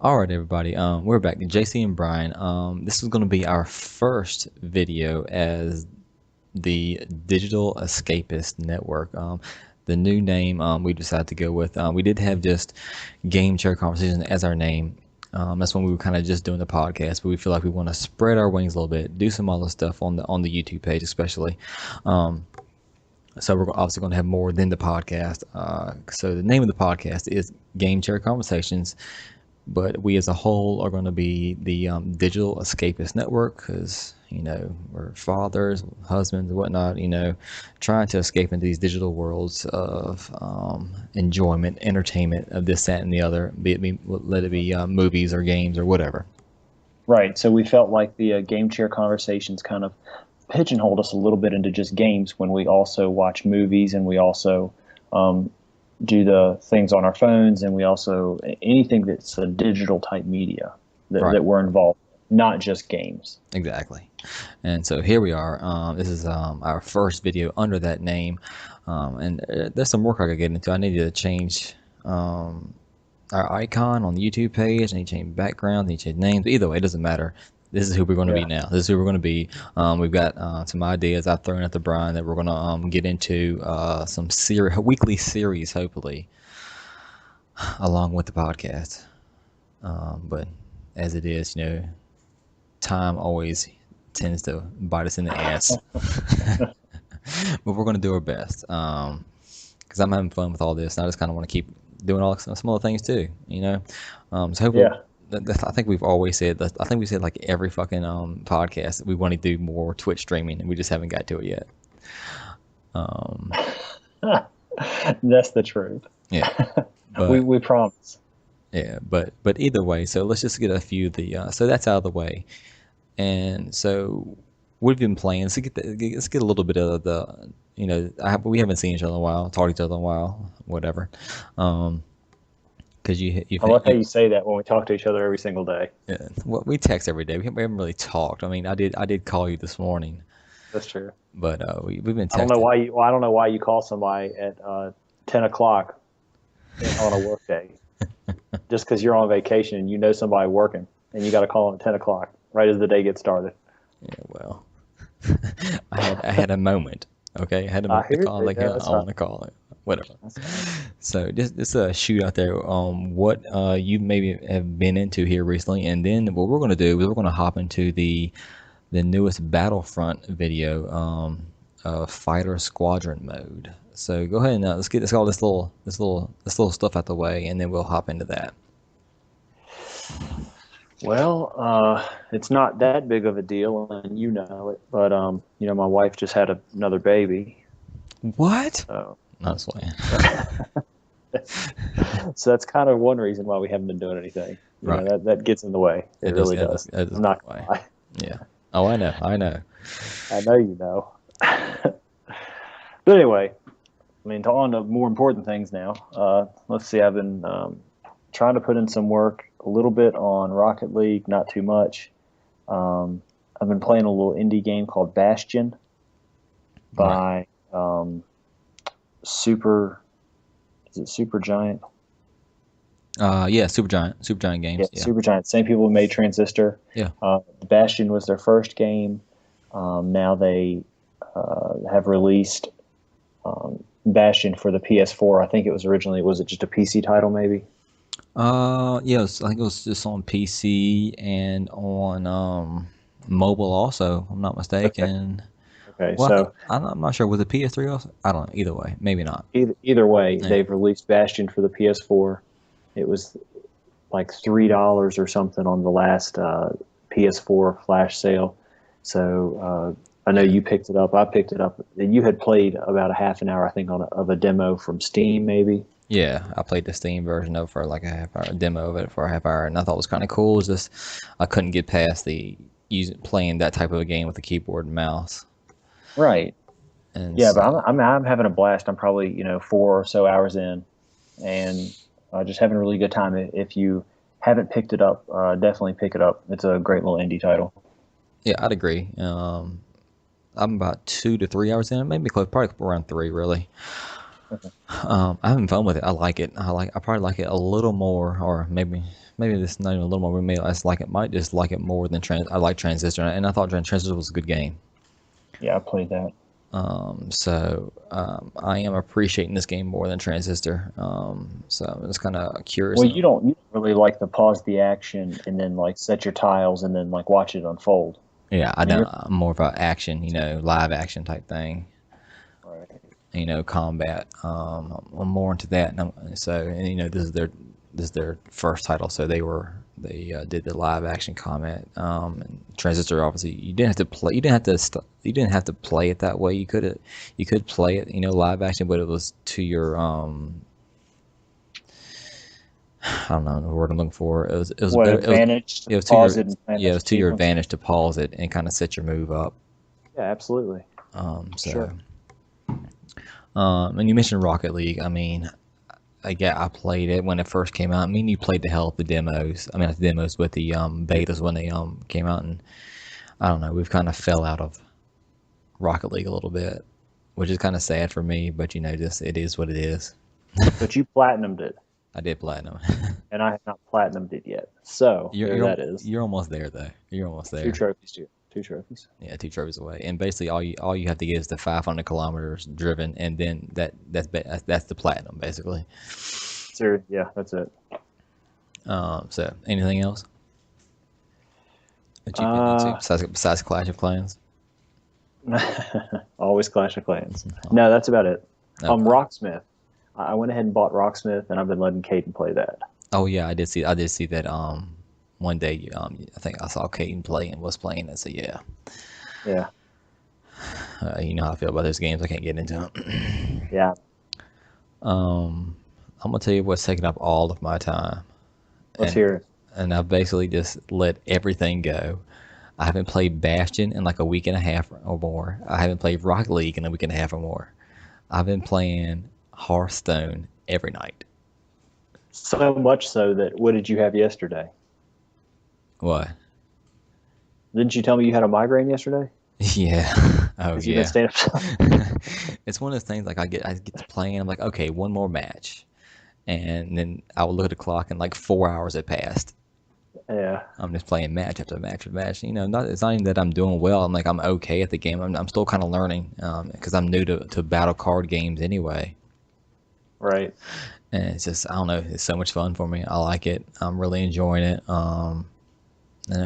All right, everybody. We're back. JC and Brian. This is going to be our first video as the Digital Escapist Network. The new name we decided to go with. We did have just Game Chair Conversation as our name. That's when we were kind of just doing the podcast, but we feel like we want to spread our wings a little bit, do some other stuff on the YouTube page, especially. So we're obviously going to have more than the podcast. So the name of the podcast is Game Chair Conversations, but we as a whole are going to be the Digital Escapist Network because, we're fathers, husbands, and whatnot, trying to escape into these digital worlds of enjoyment, entertainment, of this, that, and the other, let it be movies or games or whatever. Right. So we felt like the game chair conversations kind of pigeonholed us a little bit into just games when we also watch movies and we also do the things on our phones, and we also anything that's a digital type media that we're involved in, not just games. Exactly. And so here we are. This is our first video under that name, and there's some work I could get into. I needed to change our icon on the YouTube page. I need to change background. I need to change names. Either way, it doesn't matter. This is who we're going to be now. This is who we're going to be. We've got some ideas I've thrown at the Brian that we're going to get into some weekly series, hopefully, along with the podcast. But as it is, time always tends to bite us in the ass. But we're going to do our best because I'm having fun with all this, and I just kind of want to keep doing all some other things too. So hopefully. Yeah. I think we've always said that. I think we said like every fucking podcast that we want to do more Twitch streaming, and we just haven't got to it yet. That's the truth. Yeah, but, we promise. Yeah, but either way, so let's just get a few of the. So that's out of the way, and so we've been playing. Let's get a little bit of the. We haven't seen each other in a while, talked to each other in a while, whatever. Because I like how you say that when we talk to each other every single day. Yeah, well, we text every day. We haven't really talked. I mean, I did call you this morning. That's true. But we've been texting. I don't know why you call somebody at 10 o'clock on a work day, just because you're on vacation and you know somebody working, and you got to call them at 10 o'clock right as the day gets started. Yeah, well, I had a moment. Okay, I had a moment to call. Like, I want to call it. Whatever. So just a shoot out there on what you maybe have been into here recently, and then what we're going to do is we're going to hop into the newest Battlefront video, Fighter Squadron mode. So go ahead and let's get all this little stuff out the way, and then we'll hop into that. Well, it's not that big of a deal, and you know it. But my wife just had another baby. What? So. That's why. So that's kind of one reason why we haven't been doing anything. Right. That gets in the way. It really does. I'm not gonna lie. Yeah. Oh, I know. I know you know. But anyway, on to more important things now. Let's see. I've been trying to put in some work a little bit on Rocket League, not too much. I've been playing a little indie game called Bastion by is it Supergiant? Yeah, Supergiant Games. Yeah, Supergiant. Same people who made Transistor. Yeah. Bastion was their first game. Now they have released Bastion for the PS4. I think it was it just a PC title maybe? Yes, I think it was just on PC and on mobile also, if I'm not mistaken. Okay, well, so I'm not sure. Was it PS3 also? I don't know. Either way, maybe not. Either way, yeah. They've released Bastion for the PS4. It was like $3 or something on the last PS4 flash sale. So I know you picked it up. I picked it up. You had played about a half an hour, I think, of a demo from Steam, maybe. Yeah, I played the Steam version of it for like a half hour, demo of it for a half hour, and I thought it was kind of cool. It's just I couldn't get past playing that type of a game with a keyboard and mouse. Right. And yeah, so, but I'm having a blast. I'm probably 4 or so hours in, and just having a really good time. If you haven't picked it up, definitely pick it up. It's a great little indie title. Yeah, I'd agree. I'm about 2 to 3 hours in. Maybe close, probably around 3, really. Okay. I'm having fun with it. I like it. I probably like it a little more, or maybe maybe this is not even a little more. Maybe I just like it. Might just like it more than I like Transistor, and I thought Transistor was a good game. Yeah, I played that. I am appreciating this game more than Transistor. So I'm just kind of curious. Well, you don't really like the pause the action and then like set your tiles and then like watch it unfold. Yeah, I I mean, don't. you're I'm more of a action, live action type thing. right. Combat. I'm more into that. And this is their first title, so they did the live action combat. And Transistor, obviously, you didn't have to play. You didn't have to play it that way. You could play it, live action, but it was to your I don't know the word I'm looking for. It was What better. advantage to It was to pause your it and plan yeah, it those was to your sequences? advantage to pause it and kind of set your move up. Yeah, absolutely. So Sure. and you mentioned Rocket League. I mean, I played it when it first came out. I mean, you played the hell of the demos. I mean, not the demos, but the betas when they came out, and I don't know. We've kind of fell out of Rocket League a little bit, which is kind of sad for me. But just it is what it is. But you platinumed it, I did platinum. and I have not platinumed it yet. So you're there you're that is. you're almost there though. You're almost Two there. trophies, too. Two trophies. Yeah, 2 trophies away, and basically all you have to get is the 500 kilometers driven, and then that's the platinum basically. Sure. Yeah, that's it. So anything else that you've been into Uh, besides Clash of Clans? always Clash of Clans. No, that's about it. Okay. Rocksmith. I went ahead and bought Rocksmith, and I've been letting Caden play that. Oh yeah, I did see that. One day, I think I saw Caden play and was playing it. So yeah, Yeah, you know how I feel about those games. I can't get into them. yeah. I'm gonna tell you what's taking up all of my time, Let's and hear it. and I've basically just let everything go. I haven't played Bastion in like a week and a half or more. I haven't played Rocket League in a week and a half or more. I've been playing Hearthstone every night. So much so that what did you have yesterday? What? Didn't you tell me you had a migraine yesterday? Yeah. Oh Because you've been yeah. staying up. It's one of those things like I get to playing. I'm like, okay, one more match, and then I will look at the clock and like 4 hours had passed. Yeah, I'm just playing match after match after match. Not it's not even that I'm doing well. I'm like I'm okay at the game. I'm still kind of learning because I'm new to battle card games anyway. right. And it's just I don't know. It's so much fun for me. I like it. I'm really enjoying it. And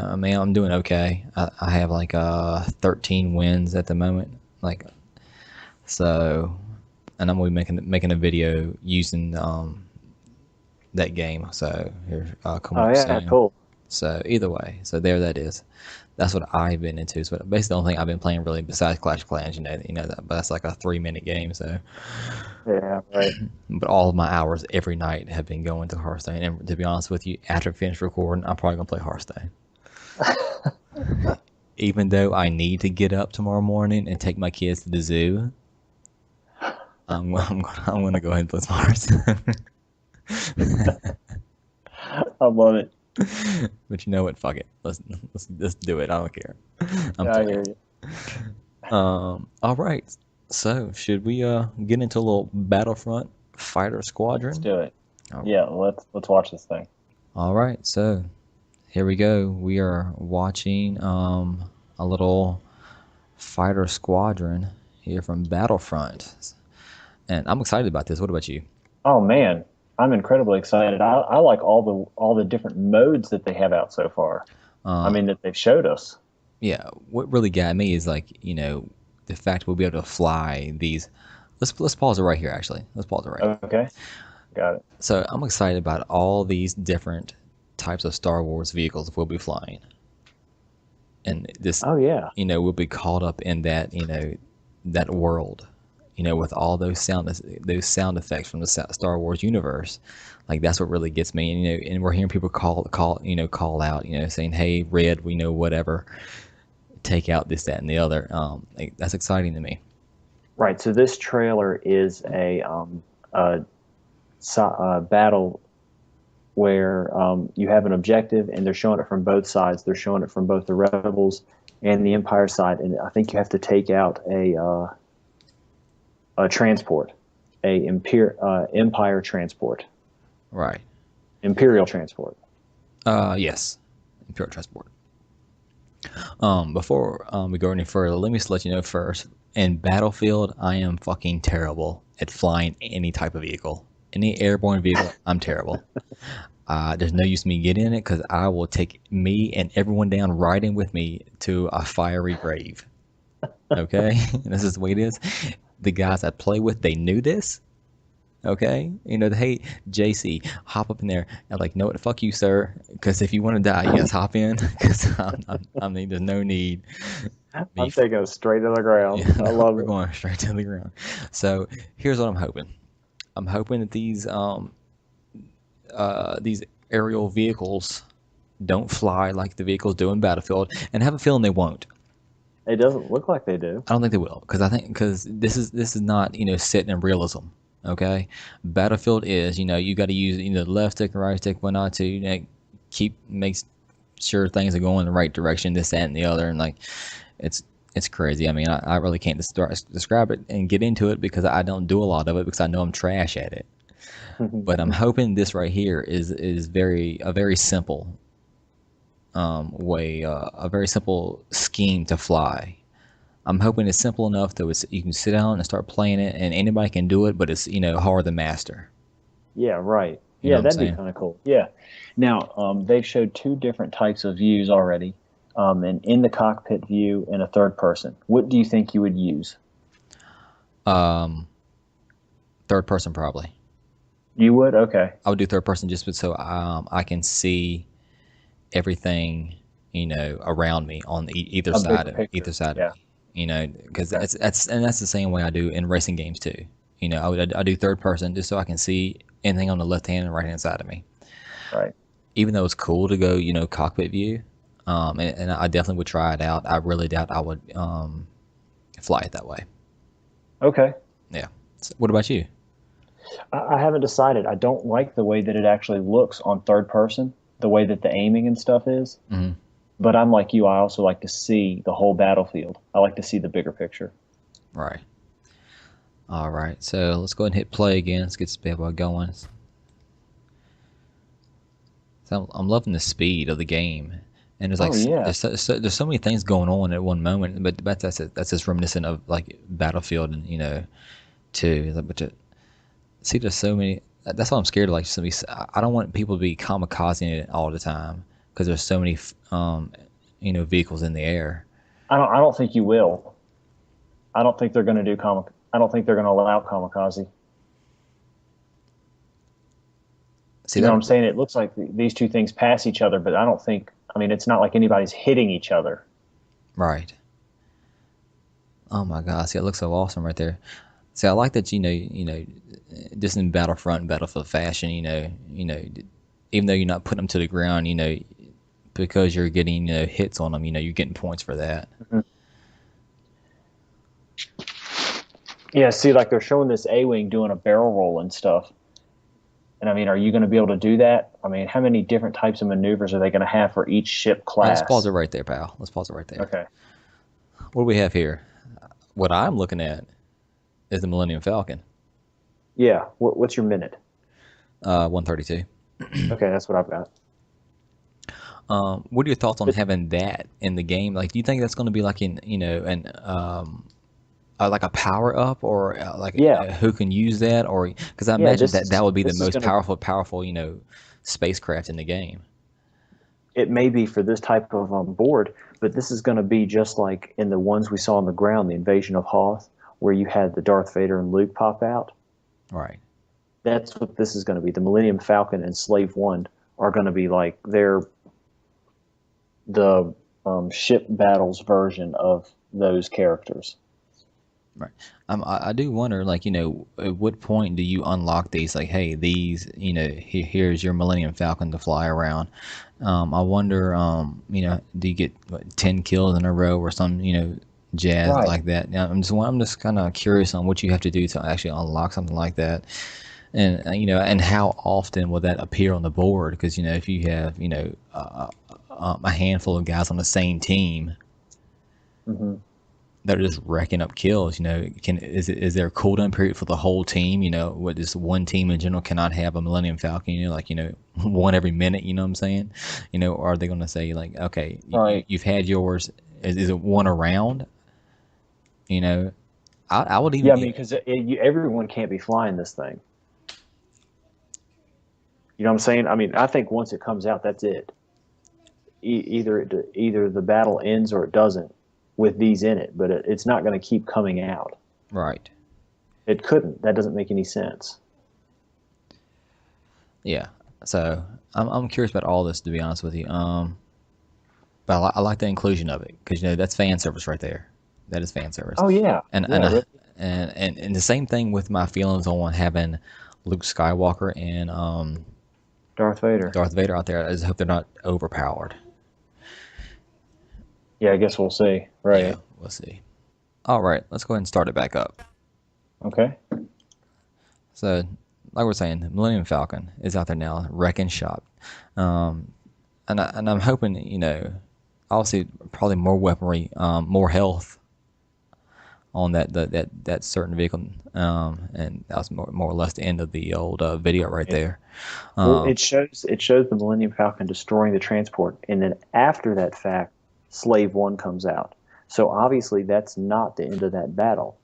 I mean I'm doing okay. I have like 13 wins at the moment. Like so, and I'm gonna be making a video using that game. So here coming Oh up yeah, soon. cool. So either way, so there that is. That's what I've been into. So basically, the only thing I've been playing really besides Clash of Clans, that, but that's like a 3 minute game. So, Yeah, right. but all of my hours every night have been going to Hearthstone. And to be honest with you, after I finish recording, I'm probably gonna play Hearthstone. Even though I need to get up tomorrow morning and take my kids to the zoo, I'm gonna go ahead and play some Hearthstone. I love it. But you know what? Fuck it. Let's do it. I don't care. I'm Yeah, I playing. hear you. All right. So should we get into a little Battlefront Fighter Let's Squadron? do it. Oh, Yeah, let's watch this thing. all right. So here we go. We are watching a little Fighter Squadron here from Battlefront, and I'm excited about this. What about you? Oh man, I'm incredibly excited. I like all the different modes that they have out so far. I Uh, mean that they've showed us. yeah. What really got me is like the fact we'll be able to fly these. Let's pause it right here. Actually, let's pause it right here. Okay, got it. So I'm excited about all these different types of Star Wars vehicles we'll be flying, and this, Oh yeah, we'll be caught up in that, that world, with all those sound effects from the Star Wars universe. Like that's what really gets me, and and we're hearing people call out, saying, "Hey, Red, we know whatever, take out this, that, and the other." Like, that's exciting to me. right. So this trailer is a battle where you have an objective, and they're showing it from both sides. They're showing it from both the rebels and the Empire side, and I think you have to take out a transport, Empire transport, Right. Imperial transport. Yes, Imperial transport. Before we go any further, let me just let you know first. In Battlefield, I am fucking terrible at flying any type of vehicle. Any airborne vehicle, I'm terrible. There's no use me getting in it because I will take me and everyone down riding with me to a fiery grave. Okay, this is the way it is. The guys I play with, they knew this. Okay, hey, JC, hop up in there. I'm like, no, fuck you, sir. Because if you want to die, yes, hop in. Because I mean, there's no need. Me, I'm taking it straight to the ground. yeah, I no, love we're it. going straight to the ground. So here's what I'm hoping. I'm hoping that these aerial vehicles don't fly like the vehicles do in Battlefield, and I have a feeling they won't. It doesn't look like they do. I don't think they will because this is not set in realism. Okay, Battlefield is you got to use the left stick and right stick whatnot to keep makes sure things are going in the right direction. This, that, and the other, and like it's it's crazy. I mean, I really can't describe it and get into it because I don't do a lot of it because I know I'm trash at it. But I'm hoping this right here is a very simple way, a very simple scheme to fly. I'm hoping it's simple enough that you can sit down and start playing it, and anybody can do it, but it's hard to master. Yeah, right. You know Yeah, what I'm that'd be saying? kind of cool. Yeah. Now, they've showed two different types of views already, an in the cockpit view and a third person. What do you think you would use? Um, Third person probably. You would? Okay. I would do third person just so I can see everything around me on A bigger picture. either side of Yeah. me. Because Okay. that's the same way I do in racing games too. I do third person just so I can see anything on the left hand and right hand side of me. Right. Even though it's cool to go cockpit view, and I definitely would try it out. I really doubt I would fly it that way. Okay. Yeah. So what about you? I haven't decided. I don't like the way that it actually looks on third person, the way that the aiming and stuff is. Hmm. But I'm like you. I also like to see the whole battlefield. I like to see the bigger picture. Right. All right. So let's go ahead and hit play again. Let's get this bad boy going. So I'm loving the speed of the game, and there's Oh yeah. there's so many things going on at one moment. But that's just reminiscent of like Battlefield and too. But see, there's so many. That's why I'm scared of like some. I don't want people to be kamikazing it all the time because there's so many vehicles in the air. I don't think you will. I don't think they're going to do comic. I don't think they're going to allow kamikaze. See You know what that I'm saying? It looks like these two things pass each other, but I don't think. I mean, it's not like anybody's hitting each other. right? Oh my God! See, it looks so awesome right there. See, I like that just in Battlefront and Battlefield fashion, even though you're not putting them to the ground, because you're getting hits on them, you're getting points for that. Mhm. Yeah. See, like they're showing this A-wing doing a barrel roll and stuff. And I mean, are you going to be able to do that? I mean, how many different types of maneuvers are they going to have for each ship All right, let's pause class? it right there, pal. Let's pause it right there. Okay. What do we have here? What I'm looking at is the Millennium Falcon, Yeah. What's your minute? 132. Okay, that's what I've got. What are your thoughts on But having that in the game? Like, do you think that's going to be like like a power up, or yeah, who can use that, or because I yeah. imagine that would be the This is most gonna. powerful spacecraft in the game. It may be for this type of board, but this is going to be just like in the ones we saw on the ground, the Invasion of Hoth, where you had the Darth Vader and Luke pop out. Right. That's what this is going to be. The Millennium Falcon and Slave One are going to be like the ship battles version of those characters. Right. I do wonder, like, at what point do you unlock these? Like, hey, these, here's your Millennium Falcon to fly around. I wonder, do you get 10 kills in a row or some, jazz Right. like that? Yeah, I'm just kind of curious on what you have to do to actually unlock something like that, and and how often will that appear on the board? Because if you have, a handful of guys on the same team, Hmm. that are just racking up kills. Is there a cooldown period for the whole team? What this one team in general cannot have a Millennium Falcon? One every minute. You know what I'm saying? Or are they going to say like, okay, Right. you've had yours? Is it one around? You know, I would Yeah, even I mean, because everyone can't be flying this thing. You know what I'm saying? I mean, I think once it comes out, that's it. Either the battle ends or it doesn't with these in it, but it's not going to keep coming out. right. It couldn't. That doesn't make any sense. Yeah. So I'm curious about all this, to be honest with you. But I like the inclusion of it because that's fan service right there. That is fan service. Oh yeah, And yeah, really. the same thing with my feelings on having Luke Skywalker and Darth Vader. Darth Vader out there. I just hope they're not overpowered. Yeah, I guess we'll see. Yeah, Right. we'll see. All right, let's go ahead and start it back up. Okay. So, like we're saying, the Millennium Falcon is out there now, wrecking shop. Um, and I'm hoping, obviously, probably more weaponry, more health on that certain vehicle. And that was more or less the end of the old video right Yeah. there. Well, Um, it shows the Millennium Falcon destroying the transport, and then after that fact, Slave One comes out. So obviously, that's not the end of that battle.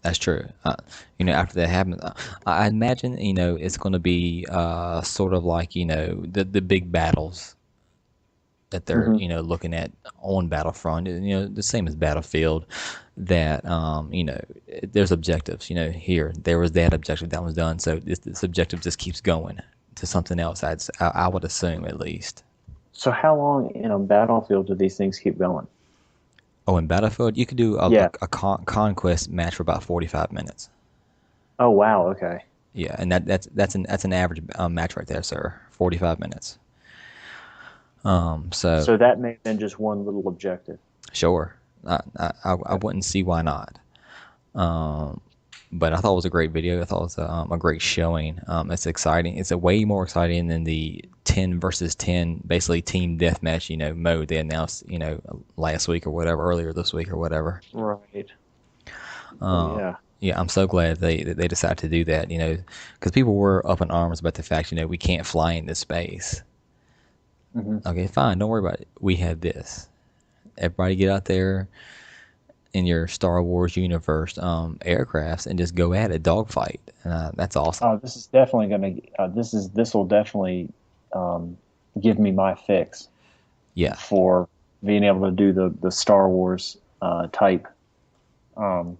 that's true. After that happens, I imagine, it's going to be sort of like, the big battles that they're Hmm. looking at on Battlefront, the same as Battlefield, that there's objectives. Here there was that objective that was done, so this objective just keeps going to something else. I would assume, at least. So how long in a battlefield do these things keep going? Oh, in Battlefield you could do Yeah. a conquest match for about 45 minutes. Oh wow. Okay. Yeah, and that's an average match right there, sir. 45 minutes. So So that may have been just one little objective. sure, I Okay. wouldn't see why not. Um, but I thought it was a great video. I thought it was a great showing. It's exciting. It's a way more exciting than the 10 versus 10, basically team deathmatch, mode they announced, last week or whatever, earlier this week or whatever. Right. Oh Uh, yeah. yeah, I'm so glad they decided to do that, because people were up in arms about the fact, we can't fly into space. Hmm. Okay, fine, don't worry about it. We have this. Everybody get out there in your Star Wars universe aircrafts and just go at it, dogfight. That's awesome. Oh, this is definitely gonna. This will definitely um, give me my fix Yeah, for being able to do the Star Wars type. Um,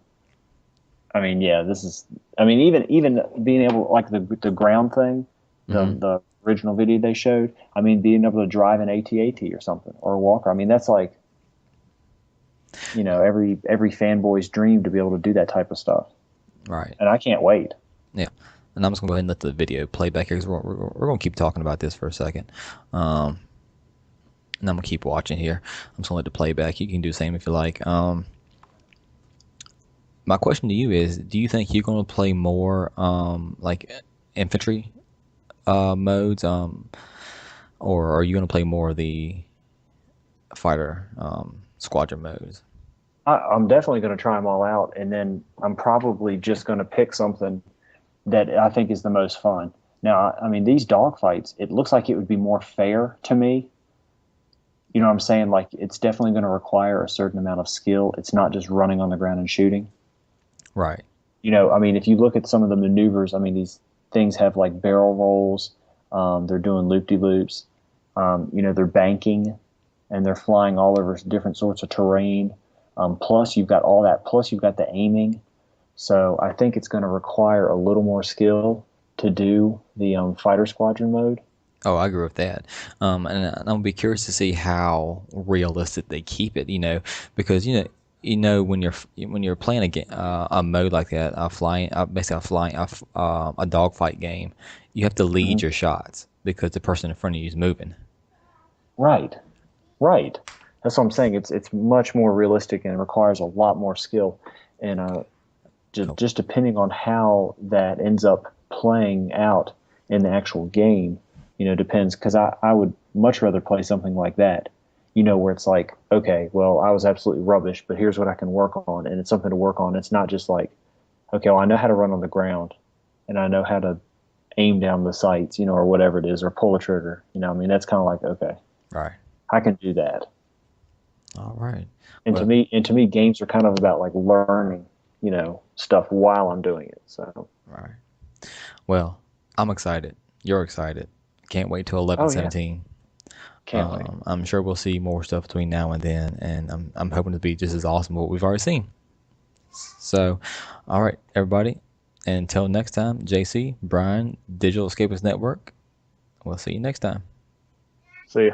I mean, yeah, this is. I mean, even being able like the ground thing, hmm the original video they showed. I mean, being able to drive an AT-AT or something or a Walker. I mean, that's like every fanboy's dream to be able to do that type of stuff, right. and I can't wait. Yeah, and I'm just gonna go ahead and let the video play back here because we're gonna keep talking about this for a second. Um, and I'm gonna keep watching here. I'm just gonna let the play back. You can do the same if you like. My question to you is: do you think you're gonna play more like infantry modes, or are you gonna play more of the fighter squadron modes? I'm definitely going to try them all out, and then I'm probably just going to pick something that I think is the most fun. Now, I mean, these dogfights, it looks like it would be more fair to me. You know what I'm saying? Like, it's definitely going to require a certain amount of skill. It's not just running on the ground and shooting. Right. I mean, if you look at some of the maneuvers, I mean, these things have like barrel rolls. They're doing loop-de-loops. They're banking and they're flying all over different sorts of terrain. Plus, you've got all that. Plus, you've got the aiming. So I think it's going to require a little more skill to do the Fighter Squadron mode. Oh, I agree with that. And I'm gonna be curious to see how realistic they keep it. Because when you're playing a mode like that, basically a dogfight game, you have to lead Hmm. your shots because the person in front of you is moving. Right, right. That's what I'm saying. It's much more realistic and it requires a lot more skill. And Oh, just depending on how that ends up playing out in the actual game, depends. Because I would much rather play something like that where it's like, okay, well, I was absolutely rubbish, but here's what I can work on, and it's something to work on. It's not just like, okay, well, I know how to run on the ground, and I know how to aim down the sights, or whatever it is, or pull a trigger. I mean, that's kind of like, okay, Right. I can do that. All right. And to Well, me, games are kind of about like learning, stuff while I'm doing it. So, right. Well, I'm excited. You're excited. Can't wait till oh yeah, 11/17. can't wait. I'm sure we'll see more stuff between now and then, and I'm hoping to be just as awesome as what we've already seen. So, all right, everybody. Until next time, JC, Brian, Digital Escapist Network. We'll see you next time. See ya.